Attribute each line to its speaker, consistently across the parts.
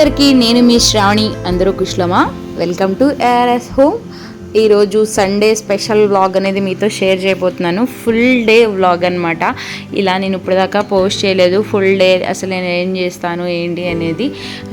Speaker 1: అందరికీ నేను మీ శ్రావణి. అందరూ కుశలమా? Welcome to ARS home. ఈరోజు సండే స్పెషల్ వ్లాగ్ అనేది మీతో షేర్ చేయబోతున్నాను. ఫుల్ డే వ్లాగ్ అనమాట. ఇలా నేను ఇప్పటిదాకా పోస్ట్ చేయలేదు. ఫుల్ డే అసలు నేను ఏం చేస్తాను ఏంటి అనేది.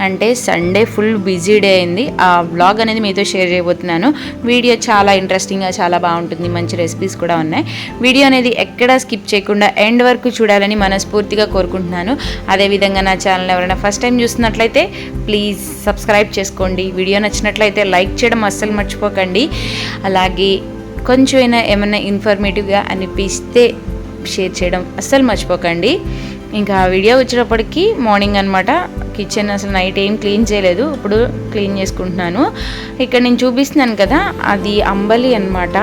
Speaker 1: అంటే సండే ఫుల్ బిజీ డే అయింది. ఆ వ్లాగ్ అనేది మీతో షేర్ చేయబోతున్నాను. వీడియో చాలా ఇంట్రెస్టింగ్గా చాలా బాగుంటుంది. మంచి రెసిపీస్ కూడా ఉన్నాయి. వీడియో అనేది ఎక్కడా స్కిప్ చేయకుండా ఎండ్ వరకు చూడాలని మనస్ఫూర్తిగా కోరుకుంటున్నాను. అదేవిధంగా నా ఛానల్ ఎవరైనా ఫస్ట్ టైం చూస్తున్నట్లయితే ప్లీజ్ సబ్స్క్రైబ్ చేసుకోండి. వీడియో నచ్చినట్లయితే లైక్ చేయడం అస్సలు మర్చిపోకండి. అలాగే కొంచెమైనా ఏమైనా ఇన్ఫర్మేటివ్గా అనిపిస్తే షేర్ చేయడం అస్సలు మర్చిపోకండి. ఇంకా వీడియో వచ్చేటప్పటికి మార్నింగ్ అనమాట. కిచెన్ అసలు నైట్ ఏం క్లీన్ చేయలేదు, ఇప్పుడు క్లీన్ చేసుకుంటున్నాను. ఇక్కడ నేను చూపిస్తున్నాను కదా, అది అంబలి అనమాట.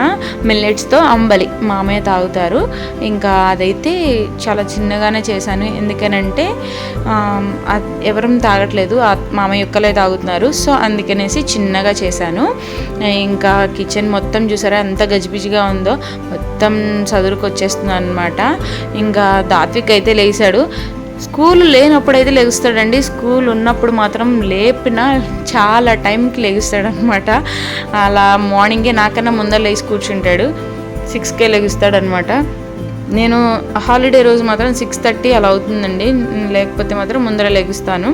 Speaker 1: మిల్లెట్స్తో అంబలి మామయ్య తాగుతారు. ఇంకా అదైతే చాలా చిన్నగానే చేశాను. ఎందుకనంటే ఎవరం తాగట్లేదు, మామయ్య ఒక్కలే తాగుతున్నారు. సో అందుకనేసి చిన్నగా చేశాను. ఇంకా కిచెన్ మొత్తం చూసారా ఎంత గజిబిజిగా ఉందో, మొత్తం చదురుకు వచ్చేస్తున్నాను అనమాట. ఇంకా దాత్విక్ అయితే లేచాడు. స్కూల్ లేనప్పుడైతే లెగుస్తాడండి. స్కూల్ ఉన్నప్పుడు మాత్రం లేపిన చాలా టైంకి లెగుస్తాడనమాట. అలా మార్నింగే నాకన్నా ముందర లేచి కూర్చుంటాడు. 6కే లెగుస్తాడనమాట. నేను హాలిడే రోజు మాత్రం 6:30 అలా అవుతుందండి. లేకపోతే మాత్రం ముందర లెగుస్తాను.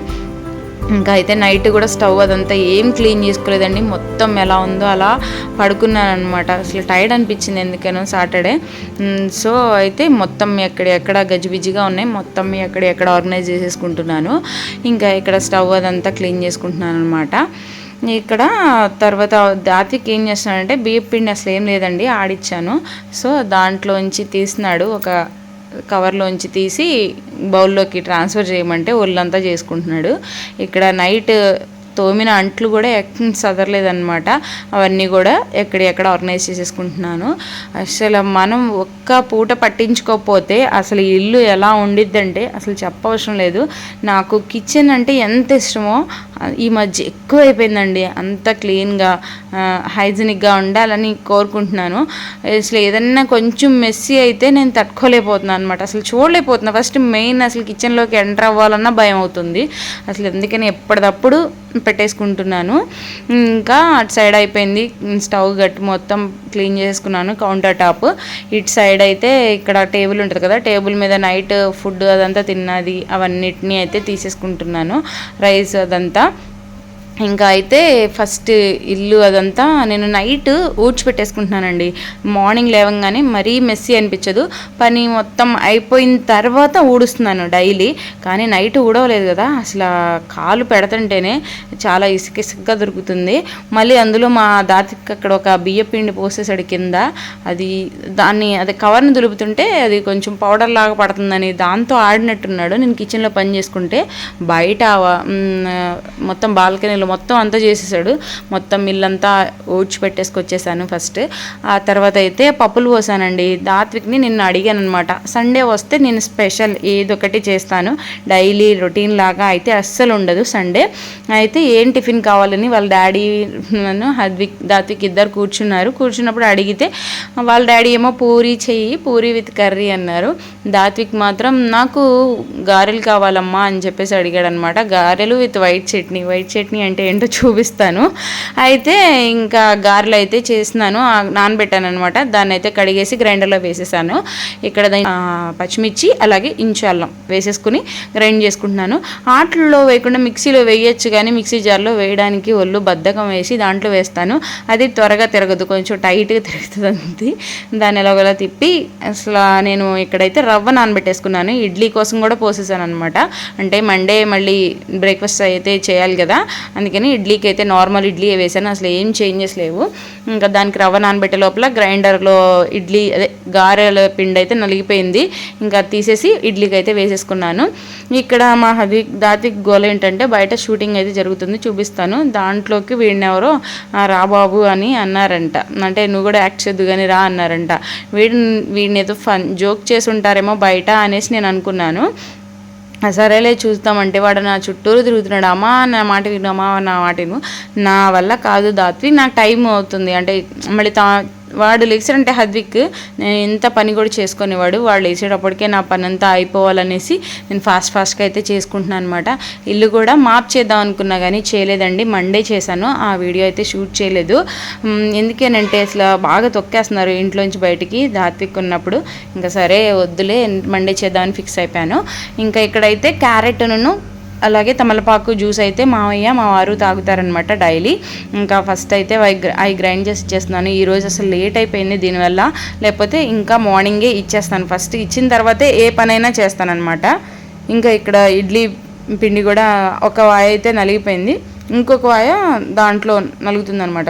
Speaker 1: ఇంకా అయితే నైట్ కూడా స్టవ్ అదంతా ఏం క్లీన్ చేసుకోలేదండి. మొత్తం ఎలా ఉందో అలా పడుకున్నాను అనమాట. అసలు టైర్డ్ అనిపించింది ఎందుకనో సాటర్డే. సో అయితే మొత్తం ఎక్కడ గజిబిజిగా ఉన్నాయి, మొత్తం ఎక్కడ ఆర్గనైజ్ చేసేసుకుంటున్నాను. ఇంకా ఇక్కడ స్టవ్ అదంతా క్లీన్ చేసుకుంటున్నాను అనమాట. ఇక్కడ తర్వాత దాత్విక్ ఏం చేస్తున్నాడంటే బియ్యం పిండి అసలు ఏం లేదండి ఆడిచ్చాను. సో దాంట్లోంచి తీసినాడు, ఒక కవర్లోంచి తీసి బౌల్లోకి ట్రాన్స్ఫర్ చేయమంటే ఒళ్ళంతా చేసుకుంటున్నాడు. ఇక్కడ నైట్ తోమిన అంట్లు కూడా సదరలేదన్నమాట. అవన్నీ కూడా ఎక్కడ ఆర్గనైజ్ చేసేసుకుంటున్నాను. అసలు మనం ఒక్క పూట పట్టించుకోకపోతే అసలు ఇల్లు ఎలా ఉండిద్దంటే అసలు చెప్పవసరం లేదు. నాకు కిచెన్ అంటే ఎంత ఇష్టమో ఈ మధ్య ఎక్కువ అయిపోయిందండి. అంత క్లీన్గా హైజీనిక్గా ఉండాలని కోరుకుంటున్నాను. అసలు ఏదన్నా కొంచెం మెస్సీ అయితే నేను తట్టుకోలేకపోతున్నాను అనమాట. అసలు చూడలేకపోతున్నా. ఫస్ట్ మెయిన్ అసలు కిచెన్లోకి ఎంటర్ అవ్వాలన్నా భయం అవుతుంది. అసలు ఎందుకని ఎప్పటికప్పుడు పెట్టేసుకుంటున్నాను. ఇంకా అటు సైడ్ అయిపోయింది. స్టవ్ గట్టి మొత్తం క్లీన్ చేసుకున్నాను. కౌంటర్ టాప్ ఇటు సైడ్ అయితే ఇక్కడ టేబుల్ ఉంటుంది కదా, టేబుల్ మీద నైట్ ఫుడ్ అదంతా తిన్నది అవన్నిటినీ అయితే తీసేసుకుంటున్నాను, రైస్ అదంతా. ఇంకా అయితే ఫస్ట్ ఇల్లు అదంతా నేను నైట్ ఊడ్చిపెట్టేసుకుంటున్నానండి. మార్నింగ్ లేవగానే మరీ మెస్సీ అనిపించదు. పని మొత్తం అయిపోయిన తర్వాత ఊడుస్తున్నాను డైలీ. కానీ నైట్ ఊడవలేదు కదా, అసలు కాలు పెడుతుంటేనే చాలా ఇసుకగా దొరుకుతుంది. మళ్ళీ అందులో మా దాతికి అక్కడ ఒక బియ్య పిండి పోసేసాడు కింద. అది కవర్ని దులుపుతుంటే అది కొంచెం పౌడర్ లాగా పడుతుందని దాంతో ఆడినట్టున్నాడు. నేను కిచెన్లో పని చేసుకుంటే బయట మొత్తం బాల్కనీలో మొత్తం అంతా చేసేసాడు. మొత్తం ఇల్లంతా ఊడ్చి పెట్టేసుకొచ్చేసాను ఫస్ట్. ఆ తర్వాత అయితే పప్పులు పోసానండి. దాత్విక్ని నిన్ను అడిగాను అనమాట, సండే వస్తే నేను స్పెషల్ ఏదొకటి చేస్తాను, డైలీ రొటీన్ లాగా అయితే అస్సలు ఉండదు సండే. అయితే ఏం టిఫిన్ కావాలని వాళ్ళ డాడీ దాత్విక్ ఇద్దరు కూర్చున్నప్పుడు అడిగితే వాళ్ళ డాడీ ఏమో పూరీ చెయ్యి, పూరీ విత్ కర్రీ అన్నారు. దాత్విక్ మాత్రం నాకు గారెలు కావాలమ్మా అని చెప్పేసి అడిగాడు అనమాట. గారెలు విత్ వైట్ చట్నీ అంటే ఏంటో చూపిస్తాను. అయితే ఇంకా గారెలు అయితే చేసినాను, నానబెట్టాను అనమాట. దాన్ని అయితే కడిగేసి గ్రైండర్లో వేసేసాను. ఇక్కడ పచ్చిమిర్చి అలాగే ఇంచు అల్లం వేసేసుకుని గ్రైండ్ చేసుకుంటున్నాను. ఆటల్లో వేయకుండా మిక్సీలో వేయచ్చు, కానీ మిక్సీ జార్లో వేయడానికి ఒళ్ళు బద్ధకం వేసి దాంట్లో వేస్తాను. అది త్వరగా తిరగదు, కొంచెం టైట్గా తిరుగుతుంది. దాన్ని ఎలాగోలా తిప్పి అసలు నేను ఇక్కడైతే రవ్వ నానబెట్టేసుకున్నాను. ఇడ్లీ కోసం కూడా పోసేసాను అనమాట. అంటే మండే మళ్ళీ బ్రేక్ఫాస్ట్ అయితే చేయాలి కదా, అందుకని ఇడ్లీకి అయితే నార్మల్ ఇడ్లీ వేసాను. అసలు ఏం చేంజెస్ లేవు. ఇంకా దానికి రవ్వ నానబెట్టే లోపల గ్రైండర్లో గారెల పిండి అయితే నలిగిపోయింది. ఇంకా తీసేసి ఇడ్లీకి అయితే వేసేసుకున్నాను. ఇక్కడ మా దాత్విక్ గోల ఏంటంటే బయట షూటింగ్ అయితే జరుగుతుంది, చూపిస్తాను. దాంట్లోకి వీడినెవరో రాబాబు అని అన్నారంట. అంటే నువ్వు కూడా యాక్ట్ చేద్దు కానీ రా అన్నారంట. వీడిని ఏదో జోక్ చేసి ఉంటారేమో బయట అనేసి నేను అనుకున్నాను. సరేలే చూస్తామంటే వాడు నా చుట్టూరు తిరుగుతున్నాడు. అమ్మా నా మాట విను, అమ్మా నా మాట విను. నా వల్ల కాదు దాత్వి, నాకు టైం అవుతుంది. అంటే మళ్ళీ వాడు లేచాడంటే హద్విక్ నేను ఎంత పని కూడా చేసుకునేవాడు. వాడు లేచేటప్పటికే నా పని అంతా అయిపోవాలనేసి నేను ఫాస్ట్గా అయితే చేసుకుంటున్నాను అనమాట. ఇల్లు కూడా మాప్ చేద్దాం అనుకున్నా కానీ చేయలేదండి. మండే చేశాను, ఆ వీడియో అయితే షూట్ చేయలేదు. ఎందుకేనంటే అసలు బాగా తొక్కేస్తున్నారు ఇంట్లోంచి బయటికి ధాత్విక్ ఉన్నప్పుడు. ఇంకా సరే వద్దులే మండే చేద్దామని ఫిక్స్ అయిపోయాను. ఇంకా ఇక్కడైతే క్యారెట్ను అలాగే తమలపాకు జ్యూస్ అయితే మావయ్య మా వారు తాగుతారనమాట డైలీ. ఇంకా ఫస్ట్ అయితే అవి గ్రైండ్ చేసి ఇచ్చేస్తున్నాను. ఈరోజు అసలు లేట్ అయిపోయింది దీనివల్ల, లేకపోతే ఇంకా మార్నింగే ఇచ్చేస్తాను. ఫస్ట్ ఇచ్చిన తర్వాతే ఏ పనైనా చేస్తానన్నమాట. ఇంకా ఇక్కడ ఇడ్లీ పిండి కూడా ఒక వాయ అయితే నలిగిపోయింది, ఇంకొక వాయ దాంట్లో నలుగుతుందనమాట.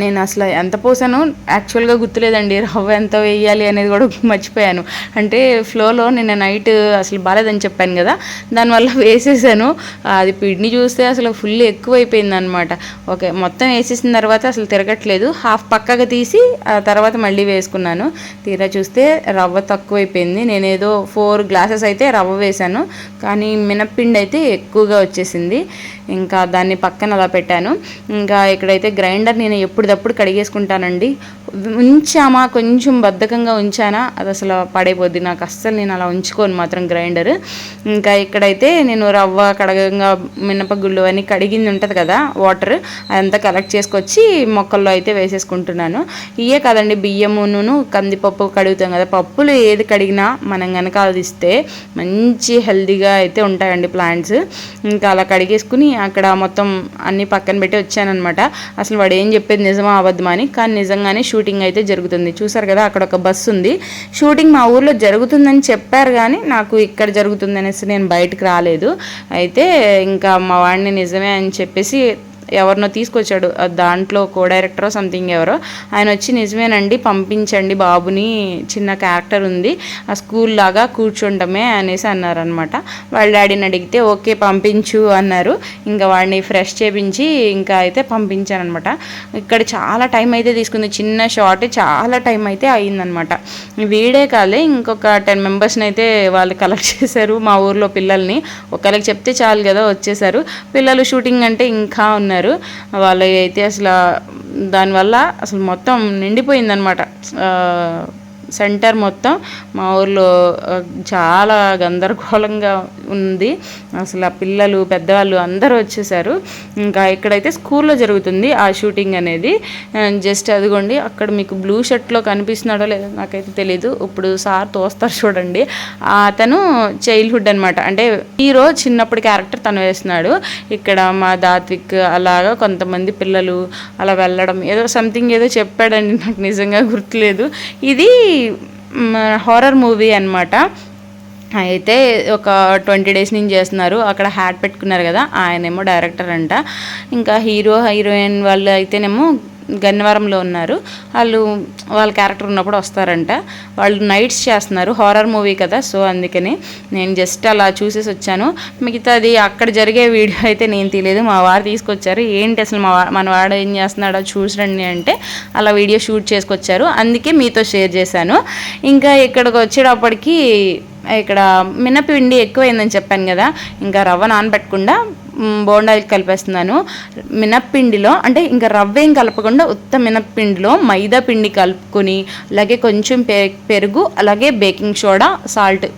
Speaker 1: నేను అసలు ఎంత పోసానో యాక్చువల్గా గుర్తులేదండి. రవ్వ ఎంత వేయాలి అనేది కూడా మర్చిపోయాను. అంటే ఫ్లోలో నిన్న నైట్ అసలు బాలేదని చెప్పాను కదా, దానివల్ల వేసేసాను. అది పిండి చూస్తే అసలు ఫుల్ ఎక్కువైపోయింది అనమాట. ఓకే, మొత్తం వేసేసిన తర్వాత అసలు తిరగట్లేదు. హాఫ్ పక్కగా తీసి ఆ తర్వాత మళ్ళీ వేసుకున్నాను. తీరా చూస్తే రవ్వ తక్కువైపోయింది. నేనేదో 4 గ్లాసెస్ అయితే రవ్వ వేశాను, కానీ మినప్పిండి అయితే ఎక్కువగా వచ్చేసింది. ఇంకా దాన్ని పక్కన అలా పెట్టాను. ఇంకా ఇక్కడైతే గ్రైండర్ నేను ఎప్పుడప్పుడు కడిగేసుకుంటానండి. ఉంచామా కొంచెం బద్ధకంగా ఉంచానా అది అసలు పడైపోద్ది నాకు. అస్సలు నేను అలా ఉంచుకోను మాత్రం గ్రైండర్. ఇంకా ఇక్కడైతే నేను రవ్వ కడగంగా మినపగుళ్ళు అని కడిగింది ఉంటుంది కదా వాటర్, అదంతా కలెక్ట్ చేసుకొచ్చి మొక్కల్లో అయితే వేసేసుకుంటున్నాను. ఇవే కాదండి, బియ్యమును కందిపప్పు కడుగుతాం కదా, పప్పులు ఏది కడిగినా మనం కనుక అది ఇస్తే మంచి హెల్తీగా అయితే ఉంటాయండి ప్లాంట్స్. ఇంకా అలా కడిగేసుకుని అక్కడ మొత్తం అన్ని పక్కన పెట్టి వచ్చానమాట. అసలు వాడు ఏం చెప్పేది నిజమా అబద్ధమా అని, కానీ నిజంగానే షూటింగ్ అయితే జరుగుతుంది. చూసారు కదా అక్కడ ఒక బస్సు ఉంది. షూటింగ్ మా ఊర్లో జరుగుతుందని చెప్పారు, కానీ నాకు ఇక్కడ జరుగుతుంది అనేసి నేను బయటకు రాలేదు. అయితే ఇంకా మా వాడిని నిజమే అని చెప్పేసి ఎవరినో తీసుకొచ్చాడు, దాంట్లో కో డైరెక్టరో సంథింగ్ ఎవరో, ఆయన వచ్చి నిజమేనండి పంపించండి బాబుని, చిన్న క్యారెక్టర్ ఉంది ఆ స్కూల్ లాగా కూర్చుండమే అనేసి అన్నారనమాట. వాళ్ళ డాడీని అడిగితే ఓకే పంపించు అన్నారు. ఇంకా వాడిని ఫ్రెష్ చేపించి ఇంకా అయితే పంపించాను అనమాట. ఇక్కడ చాలా టైం అయితే తీసుకుంది, చిన్న షార్ట్ చాలా టైం అయితే అయ్యిందనమాట. వీడే కాలే ఇంకొక 10 మెంబర్స్ని అయితే వాళ్ళు కలెక్ట్ చేశారు మా ఊర్లో పిల్లల్ని. ఒకరికి చెప్తే చాలు కదా వచ్చేసారు పిల్లలు. షూటింగ్ అంటే ఇంకా ఉన్నారు వాళ్ళు అయితే అసలు దానివల్ల అసలు మొత్తం నిండిపోయిందనమాట. సెంటర్ మొత్తం మా ఊర్లో చాలా గందరగోళంగా ఉంది. అసలు ఆ పిల్లలు పెద్దవాళ్ళు అందరూ వచ్చేసారు. ఇంకా ఇక్కడైతే స్కూల్లో జరుగుతుంది ఆ షూటింగ్ అనేది. జస్ట్ అదిగోండి అక్కడ మీకు బ్లూ షర్ట్లో కనిపిస్తున్నాడో లేదో నాకైతే తెలీదు. ఇప్పుడు సార్ తోస్తారు చూడండి, అతను చైల్డ్హుడ్ అనమాట. అంటే హీరో చిన్నప్పుడు క్యారెక్టర్ తను వేస్తున్నాడు. ఇక్కడ మా ధాత్విక్ అలాగా కొంతమంది పిల్లలు అలా వెళ్ళడం ఏదో సంథింగ్ ఏదో చెప్పాడండి, నాకు నిజంగా గుర్తులేదు. ఇది హారర్ మూవీ అనమాట. అయితే ఒక 20 డేస్ నుంచి చేస్తున్నారు. అక్కడ హ్యాట్ పెట్టుకున్నారు కదా ఆయనేమో డైరెక్టర్ అంట. ఇంకా హీరో హీరోయిన్ వాళ్ళు అయితేనేమో గన్నవరంలో ఉన్నారు. వాళ్ళ క్యారెక్టర్ ఉన్నప్పుడు వస్తారంట. వాళ్ళు నైట్స్ చేస్తున్నారు, హారర్ మూవీ కదా, సో అందుకని నేను జస్ట్ అలా చూసేసి వచ్చాను. మిగతాది అక్కడ జరిగే వీడియో అయితే నేను తెలియదు, మా వారు తీసుకొచ్చారు. ఏంటి అసలు మన వాడు ఏం చేస్తున్నాడో చూడండి అంటే అలా వీడియో షూట్ చేసుకొచ్చారు, అందుకే మీతో షేర్ చేశాను. ఇంకా ఇక్కడికి వచ్చేటప్పటికి ఇక్కడ మినపిండి ఎక్కువైందని చెప్పాను కదా, ఇంకా రవ్వ నానబెట్టకుండా బోండాలు కలిపేస్తున్నాను. మినప్పిండిలో అంటే ఇంకా రవ్వ ఏం కలపకుండా ఉత్త మినప్పిండిలో మైదా పిండి కలుపుకొని అలాగే కొంచెం పెరుగు అలాగే బేకింగ్ సోడా సాల్ట్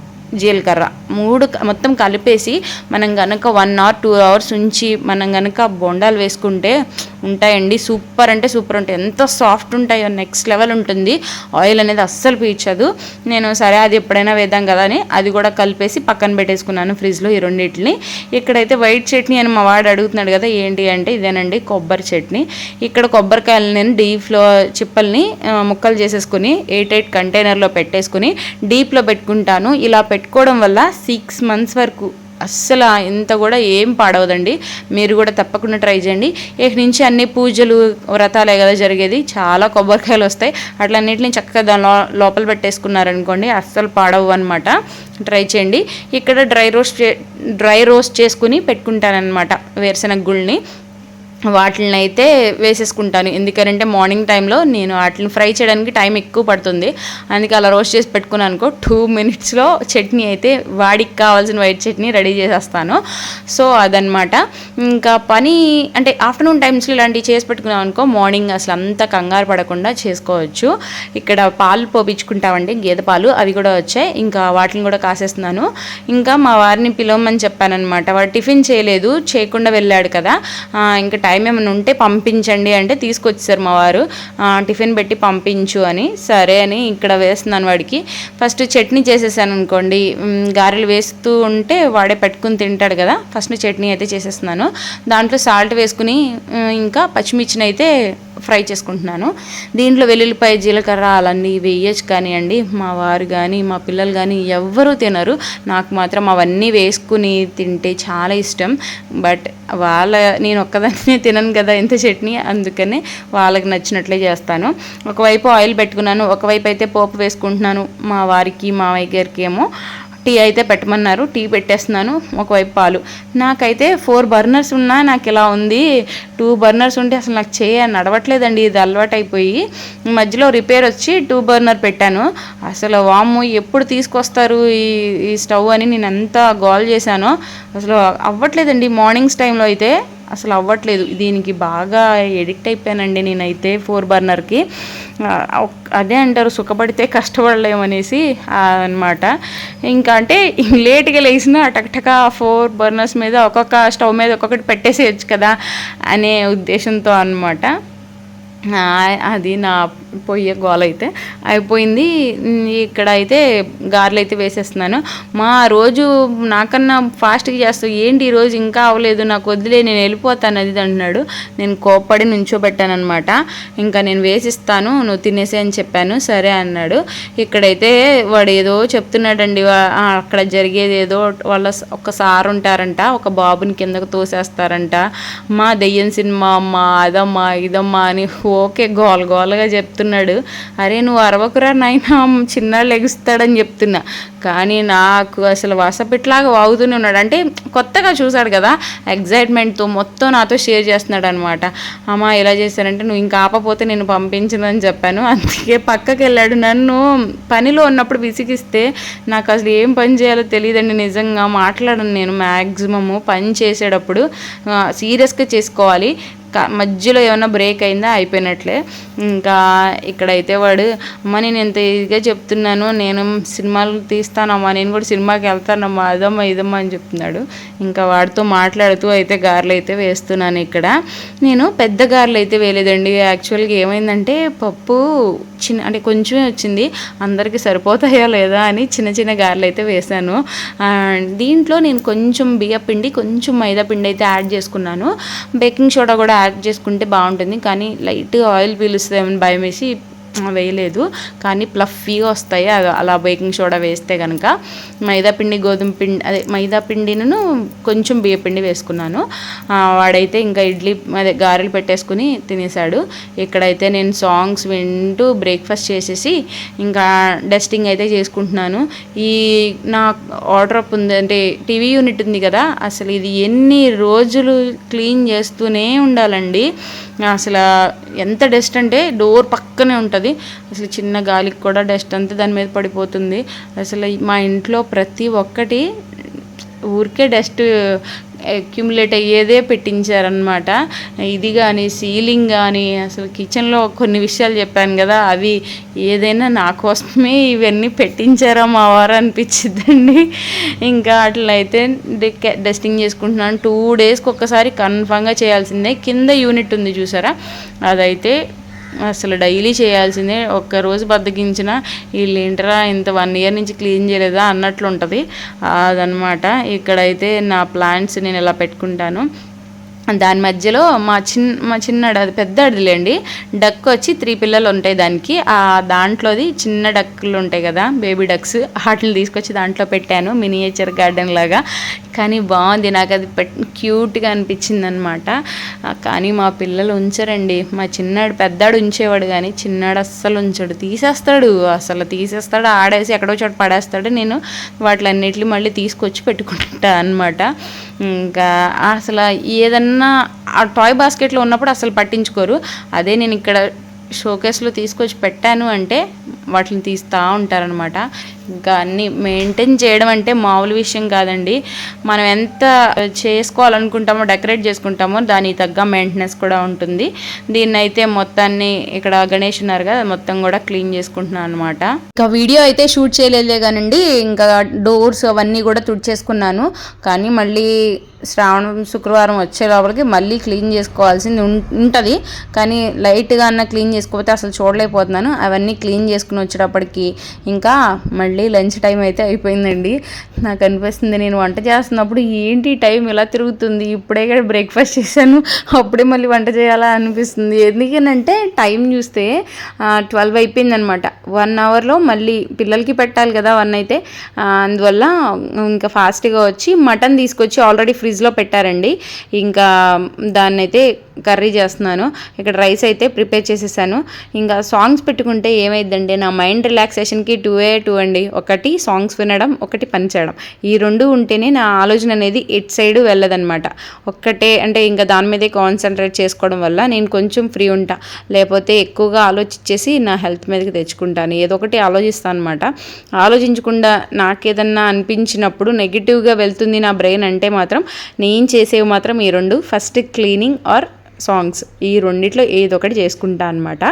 Speaker 1: జీలకర్ర 3 మొత్తం కలిపేసి మనం కనుక 1 or 2 hours ఉంచి మనం కనుక బొండాలు వేసుకుంటే ఉంటాయండి. సూపర్ అంటే సూపర్ ఉంటాయి, ఎంత సాఫ్ట్ ఉంటాయో నెక్స్ట్ లెవెల్ ఉంటుంది. ఆయిల్ అనేది అస్సలు పీల్చదు. నేను సరే అది ఎప్పుడైనా వేద్దాం కదా అని అది కూడా కలిపేసి పక్కన పెట్టేసుకున్నాను ఫ్రిడ్జ్లో ఈ రెండింటిని. ఇక్కడైతే వైట్ చట్నీ అని మా వాడు అడుగుతున్నాడు కదా ఏంటి అంటే ఇదేనండి కొబ్బరి చట్నీ. ఇక్కడ కొబ్బరికాయలు నేను డీప్లో చిప్పల్ని ముక్కలు చేసేసుకుని 8 కంటైనర్లో పెట్టేసుకుని డీప్లో పెట్టుకుంటాను. ఇలా పెట్టుకోవడం వల్ల 6 months వరకు అస్సలు ఇంత కూడా ఏం పాడవదండి. మీరు కూడా తప్పకుండా ట్రై చేయండి. ఇక నుంచి అన్ని పూజలు వ్రతాలే కదా జరిగేది, చాలా కొబ్బరికాయలు వస్తాయి. అట్లన్నిటిని చక్కగా దాని లోపల పెట్టేసుకున్నారనుకోండి అస్సలు పాడవు అనమాట. ట్రై చేయండి. ఇక్కడ డ్రై రోస్ట్ చేసుకుని పెట్టుకుంటానన్నమాట వేరుశనగ గుళ్ళని. వాటిని అయితే వేసేసుకుంటాను. ఎందుకంటే మార్నింగ్ టైంలో నేను వాటిని ఫ్రై చేయడానికి టైం ఎక్కువ పడుతుంది. అందుకే అలా రోస్ట్ చేసి పెట్టుకున్నాను అనుకో 2 minutesలో చట్నీ అయితే వాడికి కావాల్సిన వైట్ చట్నీ రెడీ చేసేస్తాను. సో అదనమాట. ఇంకా పని అంటే ఆఫ్టర్నూన్ టైమ్స్లో ఇలాంటివి చేసి పెట్టుకున్నాం అనుకో మార్నింగ్ అసలు అంత కంగారు పడకుండా చేసుకోవచ్చు. ఇక్కడ పాలు పోపించుకుంటామండి, గేదె పాలు అవి కూడా వచ్చాయి. ఇంకా వాటిని కూడా కాసేస్తున్నాను. ఇంకా మా వారిని పిలవమని చెప్పానమాట. వాడు టిఫిన్ చేయలేదు, చేయకుండా వెళ్ళాడు కదా, ఇంకా టైం ఏమైనా ఉంటే పంపించండి అంటే తీసుకొచ్చారు మా వారు. టిఫిన్ పెట్టి పంపించు అని. సరే అని ఇక్కడ వేస్తున్నాను వాడికి. ఫస్ట్ చట్నీ చేసేసాను అనుకోండి, గారెలు వేస్తూ ఉంటే వాడే పెట్టుకుని తింటాడు కదా. ఫస్ట్ చట్నీ అయితే చేసేస్తున్నాను. దాంట్లో సాల్ట్ వేసుకుని ఇంకా పచ్చిమిర్చిని అయితే ఫ్రై చేసుకుంటున్నాను. దీంట్లో వెల్లుల్లిపాయ జీలకర్ర అలాంటివి వేయచ్చు కానివ్వండి. మా వారు కానీ మా పిల్లలు కానీ ఎవ్వరూ తినరు. నాకు మాత్రం అవన్నీ వేసుకుని తింటే చాలా ఇష్టం. బట్ నేను ఒక్కదాన్నే తినను కదా ఇంత చట్నీ, అందుకని వాళ్ళకి నచ్చినట్లే చేస్తాను. ఒకవైపు ఆయిల్ పెట్టుకున్నాను, ఒకవైపు అయితే పోపు వేసుకుంటున్నాను. మా వారికి మావయ్య గారికి ఏమో టీ అయితే పెట్టమన్నారు, టీ పెట్టేస్తున్నాను. ఒకవైపు పాలు. నాకైతే 4 బర్నర్స్ ఉన్నా నాకు ఇలా ఉంది. 2 బర్నర్స్ ఉంటే అసలు నాకు నడవట్లేదండి. ఇది అలవాటు అయిపోయి మధ్యలో రిపేర్ వచ్చి 2 బర్నర్ పెట్టాను. అసలు వాము ఎప్పుడు తీసుకొస్తారు ఈ స్టవ్ అని నేను ఎంత గోల్ చేశానో. అసలు అవ్వట్లేదండి. మార్నింగ్స్ టైంలో అయితే అసలు అవ్వట్లేదు. దీనికి బాగా ఎడిక్ట్ అయిపోయానండి నేనైతే 4 బర్నర్కి. అదే అంటారు సుఖపడితే కష్టపడలేమనేసి అనమాట. ఇంకా అంటే లేట్గా లేచినా టక్టకా 4 బర్నర్స్ మీద ఒక్కొక్క స్టవ్ మీద ఒక్కొక్కటి పెట్టేసేయచ్చు కదా అనే ఉద్దేశంతో అనమాట. అది నా పొయ్యే గోల అయితే అయిపోయింది. ఇక్కడ అయితే గారెలు అయితే వేసేస్తున్నాను. మా రోజు నాకన్నా ఫాస్ట్గా చేస్తావు ఏంటి ఈరోజు ఇంకా అవ్వలేదు, నాకు వదిలే నేను వెళ్ళిపోతాను అది అంటున్నాడు. నేను కోప్పడి నుంచోబెట్టాను అనమాట. ఇంకా నేను వేసిస్తాను నువ్వు తినేసే అని చెప్పాను. సరే అన్నాడు. ఇక్కడైతే వాడు ఏదో చెప్తున్నాడండి. అక్కడ జరిగేది ఏదో వాళ్ళ ఒక సార్ ఉంటారంట, ఒక బాబుని కిందకు తోసేస్తారంట. మా దెయ్యం సినిమా అమ్మా అదమ్మా ఇదమ్మా అని ఓకే గోలగా చెప్తున్నాడు. అరే నువ్వు అరవకురా నాయనా చిన్నాడు లెగుస్తాడని చెప్తున్నా. కానీ నాకు అసలు వసపిట్లాగా వాగుతూనే ఉన్నాడు. అంటే కొత్తగా చూశాడు కదా, ఎగ్జైట్మెంట్తో మొత్తం నాతో షేర్ చేస్తున్నాడు అనమాట. అమ్మ ఇలా చేశానంటే నువ్వు ఇంకా ఆపపోతే నేను పంపించనని చెప్పాను. అందుకే పక్కకి వెళ్ళాడు. నన్ను పనిలో ఉన్నప్పుడు విసిగిస్తే నాకు అసలు ఏం పని చేయాలో తెలియదండి. నిజంగా మాట్లాడను నేను. మ్యాక్సిమము పని చేసేటప్పుడు సీరియస్గా చేసుకోవాలి. మధ్యలో ఏమైనా బ్రేక్ అయిందా అయిపోయినట్లే. ఇంకా ఇక్కడైతే వాడు అమ్మ నేను ఎంత ఇదిగా చెప్తున్నాను, నేను సినిమాలు తీస్తానమ్మా, నేను కూడా సినిమాకి వెళ్తానమ్మా అదమ్మా ఇదమ్మా అని చెప్తున్నాడు. ఇంకా వాడితో మాట్లాడుతూ అయితే గారెలు అయితే వేస్తున్నాను. ఇక్కడ నేను పెద్ద గారెలు అయితే వేయలేదండి. యాక్చువల్గా ఏమైందంటే పప్పు అంటే కొంచెమే వచ్చింది, అందరికీ సరిపోతాయా లేదా అని చిన్న గారెలు అయితే వేసాను. దీంట్లో నేను కొంచెం బియ్యపిండి కొంచెం మైదా పిండి అయితే యాడ్ చేసుకున్నాను. బేకింగ్ సోడా కూడా యాడ్ చేసుకుంటే బాగుంటుంది, కానీ లైట్గా ఆయిల్ పీలుస్తుందేమని భయం వేసి వేయలేదు. కానీ ప్లఫీగా వస్తాయి అలా బేకింగ్ సోడా వేస్తే కనుక. మైదాపిండి గోధుమ పిండి అదే మైదాపిండిను కొంచెం బియ్యపిండి వేసుకున్నాను. వాడైతే ఇంకా గారెలు పెట్టేసుకుని తినేసాడు. ఇక్కడైతే నేను సాంగ్స్ వింటూ బ్రేక్ఫాస్ట్ చేసేసి ఇంకా డస్టింగ్ అయితే చేసుకుంటున్నాను. ఈ నా వార్డ్రోబ్ ఉంది అంటే టీవీ యూనిట్ ఉంది కదా, అసలు ఇది ఎన్ని రోజులు క్లీన్ చేస్తూనే ఉండాలండి. అసలు ఎంత డస్ట్ అంటే డోర్ పక్కనే ఉంటుంది. అసలు చిన్న గాలికి కూడా డస్ట్ అంతా దాని మీద పడిపోతుంది. అసలు మా ఇంట్లో ప్రతి ఒక్కటి ఊరికే డస్ట్ అక్యుములేట్ అయ్యేదే పెట్టించారనమాట. ఇది కానీ సీలింగ్ కానీ అసలు కిచెన్లో కొన్ని విషయాలు చెప్పాను కదా, అవి ఏదైనా నా కోసమే ఇవన్నీ పెట్టించారా మా వారు అనిపించిద్దండి. ఇంకా అట్లయితే డస్టింగ్ చేసుకుంటున్నాను. 2 డేస్కి ఒక్కసారి కన్ఫామ్గా చేయాల్సిందే. కింద యూనిట్ ఉంది చూసారా, అదైతే అసలు డైలీ చేయాల్సిందే. ఒక్కరోజు బద్దకించిన వీళ్ళేంటరా ఇంత 1 year నుంచి క్లీన్ చేయలేదా అన్నట్లు ఉంటుంది అదనమాట. ఇక్కడైతే నా ప్లాంట్స్ నేను ఇలా పెట్టుకుంటాను. దాని మధ్యలో మా చిన్నడు అది పెద్ద అడిలేండి డక్ వచ్చి 3 పిల్లలు ఉంటాయి దానికి. దాంట్లోది చిన్న డక్కులు ఉంటాయి కదా బేబీ డక్స్, వాటిని తీసుకొచ్చి దాంట్లో పెట్టాను మినియేచర్ గార్డెన్ లాగా. కానీ బాగుంది, నాకు అది క్యూట్గా అనిపించింది అనమాట. కానీ మా పిల్లలు ఉంచరండి. మా పెద్దాడు ఉంచేవాడు కానీ చిన్నాడు అస్సలు ఉంచాడు, తీసేస్తాడు ఆడేసి ఎక్కడో చోట పడేస్తాడు. నేను వాటిలన్నిటిని మళ్ళీ తీసుకొచ్చి పెట్టుకుంటా అనమాట. ఇంకా అసలు ఏదన్నా ఆ టాయ్ బాస్కెట్లో ఉన్నప్పుడు అసలు పట్టించుకోరు. అదే నేను ఇక్కడ షోకేస్లో తీసుకొచ్చి పెట్టాను అంటే వాటిని తీస్తూ ఉంటారనమాట. ఇంకా అన్నీ మెయింటైన్ చేయడం అంటే మామూలు విషయం కాదండి. మనం ఎంత చేసుకోవాలనుకుంటామో, డెకరేట్ చేసుకుంటామో దానికి తగ్గ మెయింటెనెన్స్ కూడా ఉంటుంది. దీన్ని అయితే మొత్తాన్ని ఇక్కడ గణేష్ ఉన్నారు కదా, మొత్తం కూడా క్లీన్ చేసుకుంటున్నాను అనమాట. ఇంకా వీడియో అయితే షూట్ చేయలేదే కానండి, ఇంకా డోర్స్ అవన్నీ కూడా తుడిచేసుకున్నాను. కానీ మళ్ళీ శ్రావణం శుక్రవారం వచ్చే లోపలికి మళ్ళీ క్లీన్ చేసుకోవాల్సింది ఉంటుంది. కానీ లైట్గా అన్న క్లీన్ చేసుకోకపోతే అసలు చూడలేకపోతున్నాను. అవన్నీ క్లీన్ చేసుకుని వచ్చేటప్పటికి ఇంకా మళ్ళీ లంచ్ టైం అయితే అయిపోయిందండి. నాకు అనిపిస్తుంది నేను వంట చేస్తున్నప్పుడు ఏంటి టైం ఇలా తిరుగుతుంది, ఇప్పుడే కూడా బ్రేక్ఫాస్ట్ చేశాను, అప్పుడే మళ్ళీ వంట చేయాలా అనిపిస్తుంది. ఎందుకనంటే టైం చూస్తే 12 అయిపోయింది అనమాట. 1 అవర్లో మళ్ళీ పిల్లలకి పెట్టాలి కదా 1 అయితే, అందువల్ల ఇంకా ఫాస్ట్గా వచ్చి మటన్ తీసుకొచ్చి ఆల్రెడీ ఫ్రిడ్జ్లో పెట్టారండి. ఇంకా దాన్ని అయితే కర్రీ చేస్తున్నాను. ఇక్కడ రైస్ అయితే ప్రిపేర్ చేసేసాను. ఇంకా సాంగ్స్ పెట్టుకుంటే ఏమైందండి, నా మైండ్ రిలాక్సేషన్కి 2 అండి. ఒకటి సాంగ్స్ వినడం, ఒకటి పని చేయడం. ఈ 2 ఉంటేనే నా ఆలోచన అనేది ఎట్ సైడ్ వెళ్ళదనమాట. ఒక్కటే అంటే ఇంకా దాని మీదే కాన్సన్ట్రేట్ చేసుకోవడం వల్ల నేను కొంచెం ఫ్రీ ఉంటా. లేకపోతే ఎక్కువగా ఆలోచించేసి నా హెల్త్ మీదకి తెచ్చుకుంటాను. ఏదో ఒకటి ఆలోచిస్తాను అనమాట. ఆలోచించకుండా నాకేదన్నా అనిపించినప్పుడు నెగిటివ్గా వెళ్తుంది నా బ్రెయిన్ అంటే మాత్రం నేను చేసేవి మాత్రం ఈ 2, ఫస్ట్ క్లీనింగ్ ఆర్ సాంగ్స్. ఈ రెండిట్లో ఏదో ఒకటి చేసుకుంటా అనమాట.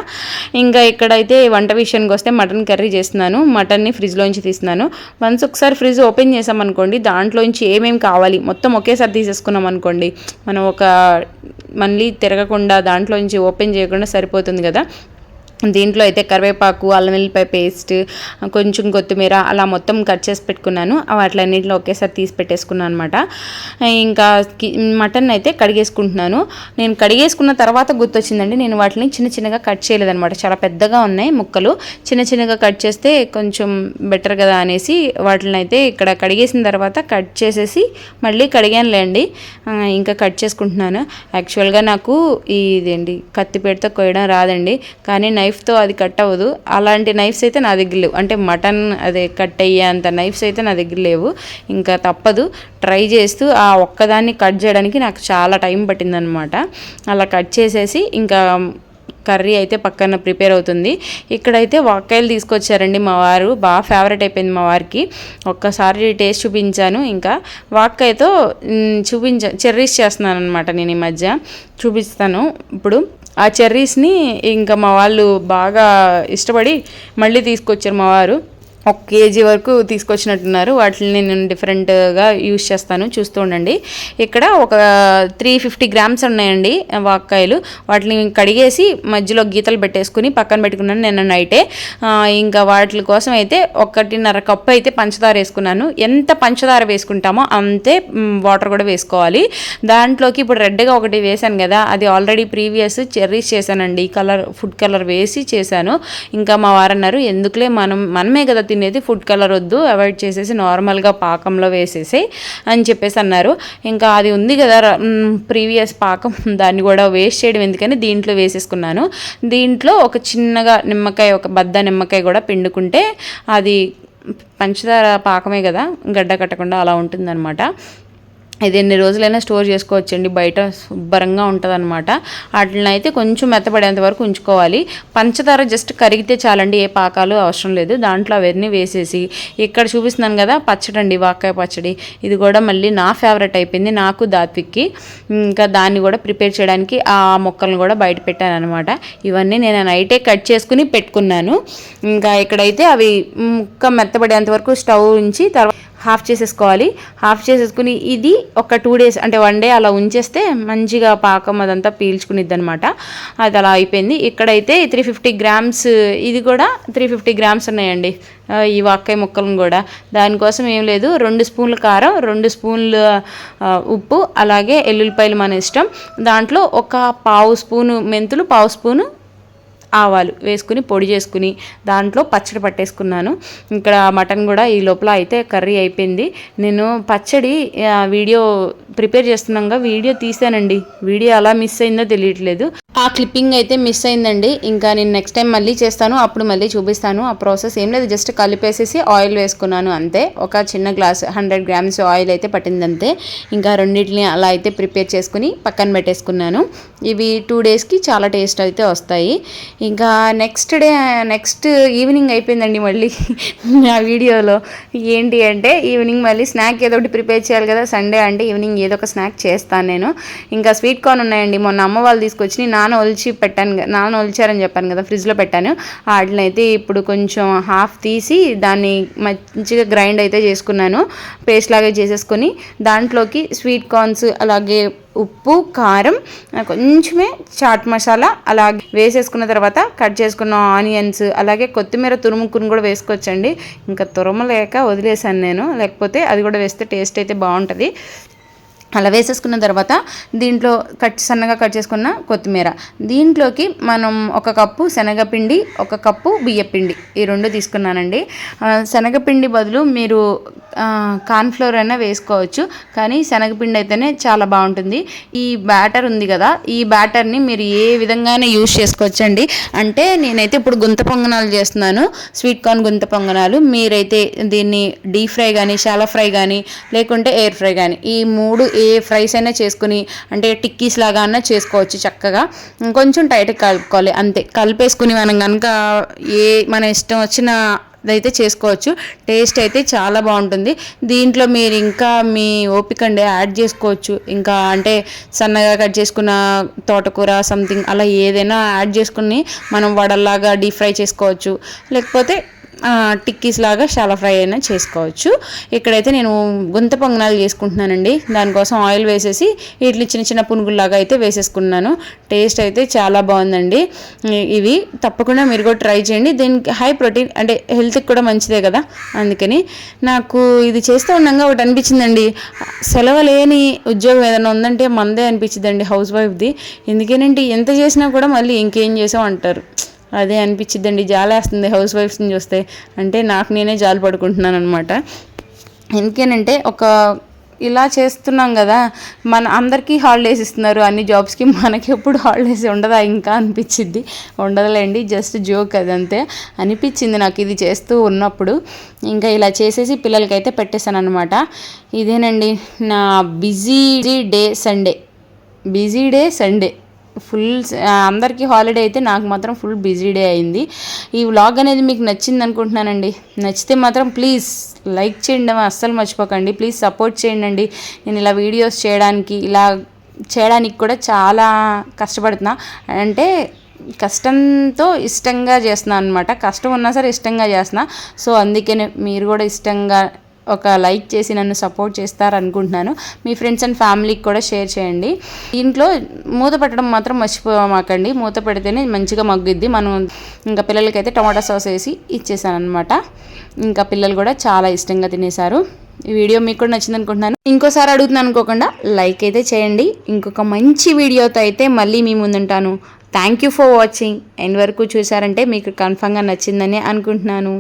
Speaker 1: ఇంకా ఇక్కడైతే వంట విషయానికి వస్తే మటన్ కర్రీ చేస్తున్నాను. మటన్ని ఫ్రిడ్జ్లోంచి తీస్తున్నాను. వన్స్ ఒకసారి ఫ్రిడ్జ్ ఓపెన్ చేసామనుకోండి, దాంట్లోంచి ఏమేమి కావాలి మొత్తం ఒకేసారి తీసేసుకున్నాం అనుకోండి, మనం ఒక మళ్ళీ తిరగకుండా దాంట్లోంచి ఓపెన్ చేయకుండా సరిపోతుంది కదా. దీంట్లో అయితే కరివేపాకు, అల్లం వెల్లిపాయ పేస్ట్, కొంచెం కొత్తిమీర అలా మొత్తం కట్ చేసి పెట్టుకున్నాను. వాటిలన్నింటిలో ఒకేసారి తీసి పెట్టేసుకున్నాను అనమాట. ఇంకా మటన్ అయితే కడిగేసుకుంటున్నాను. నేను కడిగేసుకున్న తర్వాత గుర్తొచ్చిందండి, నేను వాటిని చిన్న చిన్నగా కట్ చేయలేదనమాట. చాలా పెద్దగా ఉన్నాయి ముక్కలు, చిన్న చిన్నగా కట్ చేస్తే కొంచెం బెటర్ కదా అనేసి వాటిని అయితే ఇక్కడ కడిగేసిన తర్వాత కట్ చేసేసి మళ్ళీ కడిగానులేండి. ఇంకా కట్ చేసుకుంటున్నాను. యాక్చువల్గా నాకు ఇదేంటి కత్తిపేటతో కోయడం రాదండి, కానీ నైఫ్తో అది కట్ అవ్వదు. అలాంటి నైఫ్స్ అయితే నా దగ్గర లేవు. అంటే మటన్ అదే కట్ అయ్యే అంత నైఫ్స్ అయితే నా దగ్గర లేవు. ఇంకా తప్పదు, ట్రై చేస్తూ ఆ ఒక్కదాన్ని కట్ చేయడానికి నాకు చాలా టైం పట్టిందనమాట. అలా కట్ చేసేసి ఇంకా కర్రీ అయితే పక్కన ప్రిపేర్ అవుతుంది. ఇక్కడైతే వాక్కాయలు తీసుకొచ్చారండి మా వారు. బాగా ఫేవరెట్ అయిపోయింది మా వారికి. ఒక్కసారి టేస్ట్ చూపించాను. ఇంకా వాక్కాయతో చెర్రీస్ చేస్తున్నాను అనమాట. నేను ఈ మధ్య చూపిస్తాను ఇప్పుడు. ఆ చెర్రీస్ని ఇంకా మా వాళ్ళు బాగా ఇష్టపడి మళ్ళీ తీసుకొచ్చారు మా వారు. 1 kg వరకు తీసుకొచ్చినట్టున్నారు. వాటిని నేను డిఫరెంట్గా యూజ్ చేస్తాను, చూస్తూ ఉండండి. ఇక్కడ ఒక 350 grams ఉన్నాయండి వాక్కాయలు. వాటిని కడిగేసి మధ్యలో గీతలు పెట్టేసుకుని పక్కన పెట్టుకున్నాను నిన్న నైటే. ఇంకా వాటి కోసం అయితే 1.5 కప్పు అయితే పంచదార వేసుకున్నాను. ఎంత పంచదార వేసుకుంటామో అంతే వాటర్ కూడా వేసుకోవాలి. దాంట్లోకి ఇప్పుడు రెడ్గా ఒకటి వేసాను కదా, అది ఆల్రెడీ ప్రీవియస్ చెర్రీస్ చేశానండి. ఫుడ్ కలర్ వేసి చేశాను. ఇంకా మా వారు అన్నారు, ఎందుకులే మనమే కదా తినేది, ఫుడ్ కలర్ వద్దు, అవాయిడ్ చేసేసి నార్మల్గా పాకంలో వేసేసి అని చెప్పేసి అన్నారు. ఇంకా అది ఉంది కదా ప్రీవియస్ పాకం, దాన్ని కూడా వేస్ట్ చేయడం ఎందుకని దీంట్లో వేసేసుకున్నాను. దీంట్లో ఒక చిన్నగా నిమ్మకాయ, ఒక బద్ద నిమ్మకాయ కూడా పిండుకుంటే అది పంచదార పాకమే కదా, గడ్డ కట్టకుండా అలా ఉంటుందన్నమాట. ఇది ఎన్ని రోజులైనా స్టోర్ చేసుకోవచ్చండి, బయట శుభ్రంగా ఉంటుంది అనమాట. వాటిని అయితే కొంచెం మెత్తపడేంత వరకు ఉంచుకోవాలి. పంచదార జస్ట్ కరిగితే చాలండి, ఏ పాకాలు అవసరం లేదు. దాంట్లో అవన్నీ వేసేసి ఇక్కడ చూపిస్తున్నాను కదా పచ్చడి అండి, వాక్కాయ పచ్చడి. ఇది కూడా మళ్ళీ నా ఫేవరెట్ అయిపోయింది, నాకు దాత్విక్కి. ఇంకా దాన్ని కూడా ప్రిపేర్ చేయడానికి ఆ మొక్కలను కూడా బయట పెట్టాను అనమాట. ఇవన్నీ నేను నైటే కట్ చేసుకుని పెట్టుకున్నాను. ఇంకా ఇక్కడైతే అవి ముక్క మెత్తపడేంత వరకు స్టవ్ ఉంచి తర్వాత హాఫ్ చేసేసుకోవాలి. హాఫ్ చేసేసుకుని ఇది ఒక 2 days అంటే 1 day అలా ఉంచేస్తే మంచిగా పాకం అదంతా పీల్చుకునిద్ది అనమాట. అది అలా అయిపోయింది. ఇక్కడైతే 350 grams, ఇది కూడా 350 grams ఉన్నాయండి ఈ వాక్కాయ ముక్కలను కూడా. దానికోసం ఏం లేదు, 2 స్పూన్లు కారం, 2 స్పూన్లు ఉప్పు, అలాగే ఎల్లుల్లిపాయలు మన ఇష్టం. దాంట్లో ఒక 1/2 స్పూను మెంతులు, 1/2 స్పూను ఆవాలు వేసుకుని పొడి చేసుకుని దాంట్లో పచ్చడి పట్టేసుకున్నాను. ఇక్కడ మటన్ కూడా ఈ లోపల అయితే కర్రీ అయిపోయింది. నేను పచ్చడి వీడియో ప్రిపేర్ చేస్తున్నాగా వీడియో తీసానండి, వీడియో అలా మిస్ అయిందో తెలియట్లేదు. ఆ క్లిప్పింగ్ అయితే మిస్ అయిందండి. ఇంకా నేను నెక్స్ట్ టైం మళ్ళీ చేస్తాను, అప్పుడు మళ్ళీ చూపిస్తాను. ఆ ప్రాసెస్ ఏం లేదు, జస్ట్ కలిపేసేసి ఆయిల్ వేసుకున్నాను అంతే. ఒక చిన్న గ్లాస్ 100 గ్రామ్స్ ఆయిల్ అయితే పట్టింది అంతే. ఇంకా రెండింటిని అలా అయితే ప్రిపేర్ చేసుకుని పక్కన పెట్టేసుకున్నాను. ఇవి 2 డేస్కి చాలా టేస్ట్ అయితే వస్తాయి. ఇంకా నెక్స్ట్ ఈవినింగ్ అయిపోయిందండి మళ్ళీ నా వీడియోలో. ఏంటి అంటే ఈవినింగ్ మళ్ళీ స్నాక్ ఏదో ఒకటి ప్రిపేర్ చేయాలి కదా, సండే అంటే ఈవినింగ్ ఏదో ఒక స్నాక్ చేస్తాను నేను. ఇంకా స్వీట్ కార్న్ ఉన్నాయండి, మొన్న అమ్మ వాళ్ళు తీసుకొచ్చి నాన్న ఒలిచారని చెప్పాను కదా, ఫ్రిడ్జ్లో పెట్టాను. వాటిని అయితే ఇప్పుడు కొంచెం హాఫ్ తీసి దాన్ని మంచిగా గ్రైండ్ అయితే చేసుకున్నాను, పేస్ట్ లాగా చేసేసుకొని దాంట్లోకి స్వీట్ కార్న్స్ అలాగే ఉప్పు కారం కొంచెమే చాట్ మసాలా అలా వేసేసుకున్న తర్వాత కట్ చేసుకున్న ఆనియన్స్ అలాగే కొత్తిమీర తురుముకుని కూడా వేసుకోవచ్చండి. ఇంకా తురమలేక వదిలేసాను నేను, లేకపోతే అది కూడా వేస్తే టేస్ట్ అయితే బాగుంటుంది. అలా వేసేసుకున్న తర్వాత దీంట్లో సన్నగా కట్ చేసుకున్న కొత్తిమీర, దీంట్లోకి మనం 1 కప్పు శనగపిండి 1 కప్పు బియ్యపిండి ఈ 2 తీసుకున్నానండి. శనగపిండి బదులు మీరు కార్న్ఫ్లోర్ అయినా వేసుకోవచ్చు, కానీ శనగపిండి అయితేనే చాలా బాగుంటుంది. ఈ బ్యాటర్ ఉంది కదా, ఈ బ్యాటర్ని మీరు ఏ విధంగానే యూజ్ చేసుకోవచ్చండి. అంటే నేనైతే ఇప్పుడు గుంత పొంగనాలు చేస్తున్నాను, స్వీట్ కార్న్ గుంత పొంగనాలు. మీరైతే దీన్ని డీప్ ఫ్రై కానీ షాలో ఫ్రై కానీ లేకుంటే ఎయిర్ ఫ్రై కానీ ఈ 3 ఏ ఫ్రైస్ అయినా చేసుకుని అంటే టిక్కీస్ లాగా అన్నా చేసుకోవచ్చు చక్కగా. కొంచెం టైట్గా కలుపుకోవాలి అంతే. కలిపేసుకుని మనం కనుక మన ఇష్టం వచ్చిన అయితే చేసుకోవచ్చు. టేస్ట్ అయితే చాలా బాగుంటుంది. దీంట్లో మీరు ఇంకా మీ ఓపిక అండి యాడ్ చేసుకోవచ్చు. ఇంకా అంటే సన్నగా కట్ చేసుకున్న తోటకూర సంథింగ్ అలా ఏదైనా యాడ్ చేసుకుని మనం వడల్లాగా డీప్ ఫ్రై చేసుకోవచ్చు, లేకపోతే టిక్కీస్ లాగా షాలో ఫ్రై అయినా చేసుకోవచ్చు. ఇక్కడైతే నేను గుంత పొంగనాలు చేసుకుంటున్నానండి. దానికోసం ఆయిల్ వేసేసి వీటిని చిన్న చిన్న పునుగుల్లాగా అయితే వేసేసుకున్నాను. టేస్ట్ అయితే చాలా బాగుందండి. ఇవి తప్పకుండా మీరు కూడా ట్రై చేయండి. దీనికి హై ప్రోటీన్ అంటే హెల్త్కి కూడా మంచిదే కదా, అందుకని నాకు ఇది చేస్తూ ఉండగా ఒకటి అనిపించిందండి, సెలవు లేని ఉద్యోగం ఏదైనా ఉందంటే మందే అనిపించిందండి హౌస్ వైఫ్ది. ఎందుకేనంటే ఎంత చేసినా కూడా మళ్ళీ ఇంకేం చేసాం అంటారు, అదే అనిపించిద్దండి. జాలేస్తుంది హౌస్ వైఫ్స్ని చూస్తే. అంటే నాకు నేనే జాలి పడుకుంటున్నాను అనమాట. ఎందుకేనంటే ఇలా చేస్తున్నాం కదా, మన అందరికీ హాలిడేస్ ఇస్తున్నారు అన్ని జాబ్స్కి, మనకి ఎప్పుడు హాలిడేస్ ఉండదా ఇంకా అనిపించిద్ది. ఉండదులేండి, జస్ట్ జోక్ అదంతే అనిపించింది నాకు ఇది చేస్తూ ఉన్నప్పుడు. ఇంకా ఇలా చేసేసి పిల్లలకైతే పెట్టేశాను అనమాట. ఇదేనండి నా బిజీ డే సండే. ఫుల్ అందరికీ హాలిడే అయితే నాకు మాత్రం ఫుల్ బిజీ డే అయింది. ఈ వ్లాగ్ అనేది మీకు నచ్చింది అనుకుంటున్నానండి. నచ్చితే మాత్రం ప్లీజ్ లైక్ చేయండి, అస్సలు మర్చిపోకండి. ప్లీజ్ సపోర్ట్ చేయండి. నేను ఇలా వీడియోస్ చేయడానికి కూడా చాలా కష్టపడుతున్నా. అంటే కష్టంతో ఇష్టంగా చేస్తున్నాను అనమాట. కష్టం ఉన్నా సరే ఇష్టంగా చేస్తున్నా. సో అందుకనే మీరు కూడా ఇష్టంగా ఒక లైక్ చేసి నన్ను సపోర్ట్ చేస్తారనుకుంటున్నాను. మీ ఫ్రెండ్స్ అండ్ ఫ్యామిలీకి కూడా షేర్ చేయండి. దీంట్లో మూత పెట్టడం మాత్రం మర్చిపోమాకండి, మూత పెడితేనే మంచిగా మగ్గిద్ది. మనం ఇంకా పిల్లలకైతే టమాటా సాస్ వేసి ఇచ్చేసాను అనమాట. ఇంకా పిల్లలు కూడా చాలా ఇష్టంగా తినేశారు. ఈ వీడియో మీకు కూడా నచ్చింది అనుకుంటున్నాను. ఇంకోసారి అడుగుతున్నాను అనుకోకుండా లైక్ అయితే చేయండి. ఇంకొక మంచి వీడియోతో అయితే మళ్ళీ మీ ముందుంటాను. Thank you for watching. End వరకు చూసారంటే మీకు కన్ఫర్మ్గా నచ్చిందని అనుకుంటున్నాను.